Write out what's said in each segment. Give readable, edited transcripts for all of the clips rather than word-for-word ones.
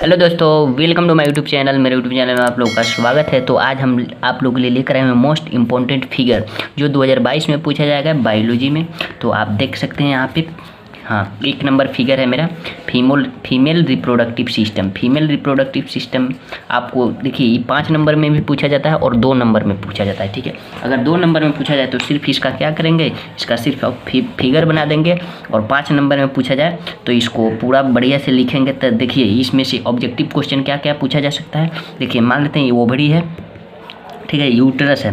Hello दोस्तों, welcome to my YouTube channel. मेरे YouTube channel में आप लोगों का स्वागत है। तो आज हम आप लोगों के लिए लेकर आए हैं मोस्ट इंपॉर्टेंट फिगर जो 2022 में पूछा जाएगा बायोलॉजी में। तो आप देख सकते हैं यहाँ पे, हाँ, 1 नंबर फिगर है मेरा, female reproductive system. Female reproductive system आपको देखिए 5 नंबर में भी पूछा जाता है और 2 नंबर में पूछा जाता है। ठीक है, अगर 2 नंबर में पूछा जाए तो सिर्फ इसका क्या करेंगे, इसका सिर्फ फिगर बना देंगे। और 5 नंबर में पूछा जाए तो इसको पूरा बढ़िया से लिखेंगे। तो देखिए इसमें से ऑब्जेक्टिव क्वेश्चन क्या क्या पूछा जा सकता है। देखिए मान लेते हैं ये ओवरी है, ठीक है, यूट्रस है,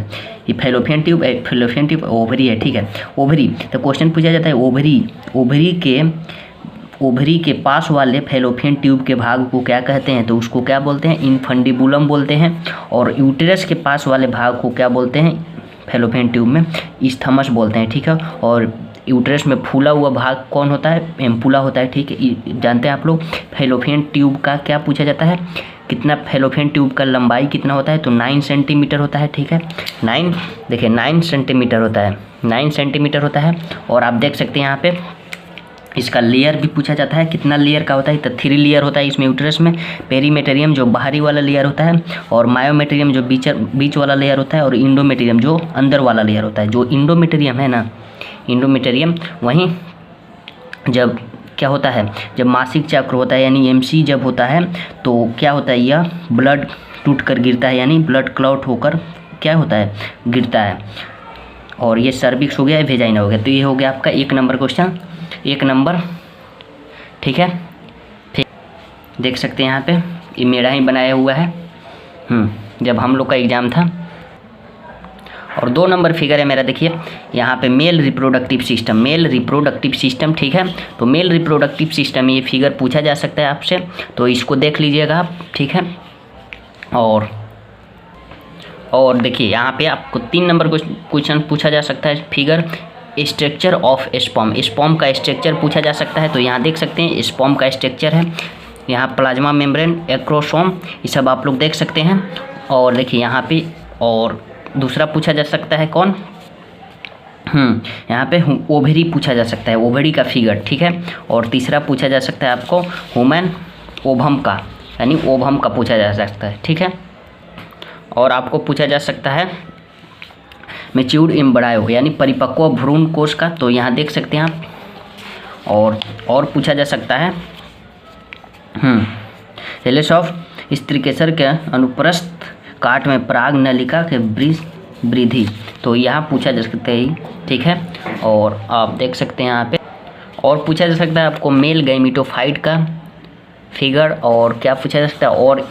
ये फैलोपियन ट्यूब ओवरी है। ठीक है, ओवरी, तो क्वेश्चन पूछा जाता है ओवरी के पास वाले फैलोपियन ट्यूब के भाग को क्या कहते हैं। तो उसको क्या बोलते हैं, इनफंडिबुलम बोलते हैं। और यूटेरस के पास वाले भाग को क्या बोलते हैं, फैलोपियन ट्यूब में इस्थमस बोलते हैं। ठीक है, और यूटेरस में फूला हुआ भाग कौन होता है, एम्पुला होता है। ठीक है, जानते हैं आप लोग। फैलोपियन ट्यूब का क्या पूछा जाता है, कितना फैलोपियन ट्यूब का लंबाई कितना होता है, तो 9 सेंटीमीटर होता है। ठीक है, 9 सेंटीमीटर होता है, 9 सेंटीमीटर होता है। और आप देख सकते हैं यहाँ पे इसका लेयर भी पूछा जाता है, कितना लेयर का होता है, तो 3 लेयर होता है इसमें यूट्रस में। पेरीमेटेरियम जो बाहरी वाला लेयर होता है, और मायोमेटेरियम जो बीच वाला लेयर होता है, और इंडोमेटेरियम जो अंदर वाला लेयर होता है। जो इंडोमेटेरियम है ना, इंडोमेटेरियम वहीं जब क्या होता है, जब मासिक चक्र होता है यानी एमसी जब होता है तो क्या होता है, यह ब्लड टूट कर गिरता है, यानी ब्लड क्लॉट होकर क्या होता है, गिरता है। और ये सर्विक्स हो गया, वेजाइना हो गया। तो ये हो गया आपका 1 नंबर क्वेश्चन, 1 नंबर। ठीक है, देख सकते हैं यहाँ पे ये मेरा ही बनाया हुआ है, जब हम लोग का एग्ज़ाम था। और 2 नंबर फिगर है मेरा, देखिए यहाँ पे मेल रिप्रोडक्टिव सिस्टम। ठीक है, तो मेल रिप्रोडक्टिव सिस्टम ये फिगर पूछा जा सकता है आपसे, तो इसको देख लीजिएगा आप। ठीक है, और देखिए यहाँ पे आपको 3 नंबर क्वेश्चन पूछा जा सकता है, फिगर स्ट्रक्चर ऑफ स्पर्म का स्ट्रक्चर पूछा जा सकता है। तो यहाँ देख सकते हैं स्पर्म का स्ट्रक्चर है, यहाँ प्लाज्मा मेम्ब्रेन, एक्रोसोम, ये सब आप लोग देख सकते हैं। और देखिए यहाँ पे और दूसरा पूछा जा सकता है कौन, यहाँ पे ओवरी पूछा जा सकता है, ओवरी का फिगर। ठीक है, और तीसरा पूछा जा सकता है आपको ह्यूमन ओवम का, यानी ओवम का पूछा जा सकता है। ठीक है, और आपको पूछा जा सकता है मैच्योर्ड एम्ब्रायो यानी परिपक्व भ्रूण कोश का। तो यहाँ देख सकते हैं आप। और पूछा जा सकता है हेलिस ऑफ स्त्रीकेसर के अनुप्रस्थ काट में पराग नलिका के वृद्धि, तो यहाँ पूछा जा सकता है। ठीक है, और आप देख सकते हैं यहाँ पे और पूछा जा सकता है आपको मेल गैमेटोफाइट का फिगर। और क्या पूछा जा सकता है, और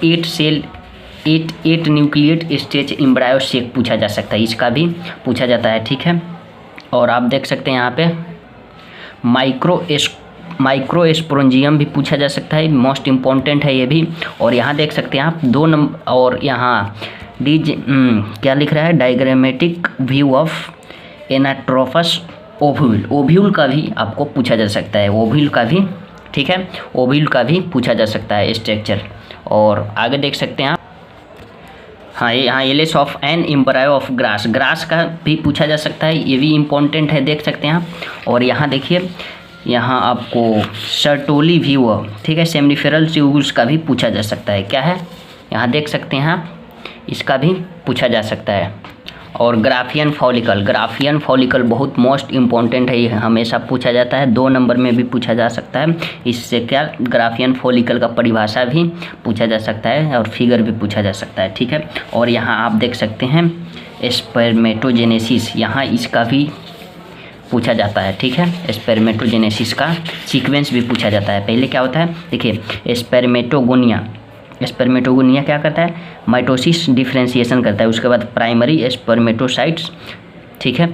8 न्यूक्लिएट स्टेज एम्ब्रायो सेक पूछा जा सकता है, इसका भी पूछा जाता है। ठीक है, और आप देख सकते हैं यहाँ पे माइक्रोस्पोरेंजियम भी पूछा जा सकता है, मोस्ट इम्पॉर्टेंट है ये भी। और यहाँ देख सकते हैं आप 2 नंबर, और यहाँ क्या लिख रहा है, डायग्रामेटिक व्यू ऑफ एनाट्रोफस ओव्यूल का भी आपको पूछा जा सकता है, ओव्यूल का भी। ठीक है, ओव्यूल का भी पूछा जा सकता है स्ट्रक्चर। और आगे देख सकते हैं आप, हाँ, यहाँ एलिस of an embryo of grass का भी पूछा जा सकता है, ये भी इम्पोर्टेंट है, देख सकते हैं आप। और यहाँ देखिए, यहाँ आपको सर्टोली व्यू, ठीक है, सेमनिफेरल ट्यूब्यूल्स का भी पूछा जा सकता है। क्या है, यहाँ देख सकते हैं आप, इसका भी पूछा जा सकता है। और ग्राफियन फॉलिकल बहुत मोस्ट इम्पॉर्टेंट है, ये हमेशा पूछा जाता है, 2 नंबर में भी पूछा जा सकता है। इससे क्या, ग्राफियन फॉलिकल का परिभाषा भी पूछा जा सकता है और फिगर भी पूछा जा सकता है। ठीक है, और यहाँ आप देख सकते हैं स्पर्मेटोजेनेसिस, यहाँ इसका भी पूछा जाता है। ठीक है, स्पर्मेटोजेनेसिस का सीक्वेंस भी पूछा जाता है। पहले क्या होता है, देखिए स्पर्मेटोगोनिया क्या करता है, माइटोसिस डिफरेंशिएशन करता है। उसके बाद प्राइमरी स्पर्मेटोसाइट्स, ठीक है,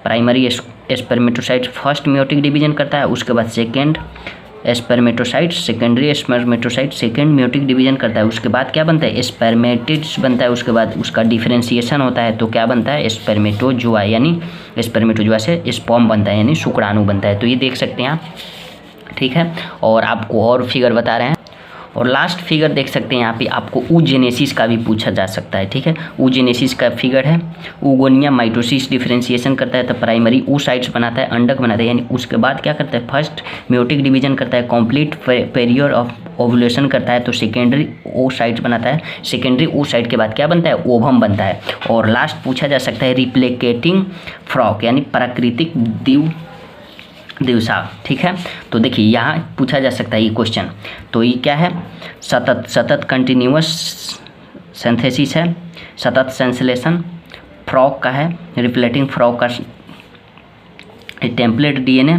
primary spermatocytes first meiotic division करता है। उसके बाद second spermatocytes, secondary spermatocyte second meiotic division करता है। उसके बाद क्या बनता है, स्पर्मेटिड्स बनता है। उसके बाद उसका डिफरेंशिएशन होता है, तो क्या बनता है, स्पर्मेटोजोआ, यानी स्पर्मेटोजोआ से स्पर्म बनता है, यानी शुक्राणु बनता है। तो ये देख सकते हैं आप। ठीक है, और आपको और फिगर बता रहे हैं। और लास्ट फिगर देख सकते हैं यहाँ पे आपको ऊजेनेसिस का भी पूछा जा सकता है। ठीक है, ऊजेनेसिस का फिगर है, ऊगोनिया माइटोसिस डिफरेंशिएशन करता है तो प्राइमरी oocytes बनाता है, अंडक बनाता है, यानी उसके बाद क्या करता है, फर्स्ट मियोटिक डिवीजन करता है, कंप्लीट पेरियर ऑफ ओवुलेशन करता है तो सेकेंडरी oocytes बनाता है, सेकेंडरी oocyte के बाद क्या बनता है, ओवम बनता है। और लास्ट पूछा जा सकता है रिप्लिकेटिंग फ्रॉक यानी प्राकृतिक दिवसा, ठीक है। तो देखिए यहाँ पूछा जा सकता है ये क्वेश्चन, तो ये क्या है, सतत कंटिन्यूअस सिंथेसिस है, सतत सेंसलेशन फ्रॉक का है, रिप्लेटिंग फ्रॉक का टेम्पलेट डीएनए,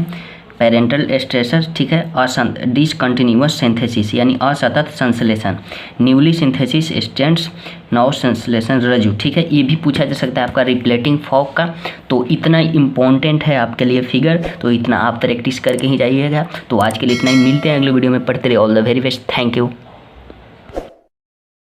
पेरेंटल स्ट्रेसर, ठीक है, डिसकंटिन्यूअस सिंथेसिस यानी असतत संश्लेषण, न्यूली सिंथेसिस स्टेंट्स, नव संश्लेषण रज्जु, ठीक है। ये भी पूछा जा सकता है आपका रिप्लेटिंग फॉक का। तो इतना इम्पोर्टेंट है आपके लिए फिगर, तो इतना आप प्रैक्टिस करके ही जाइएगा। तो आज के लिए इतना ही, मिलते हैं अगले वीडियो में, पढ़ते रहिए। All the very best, thank you.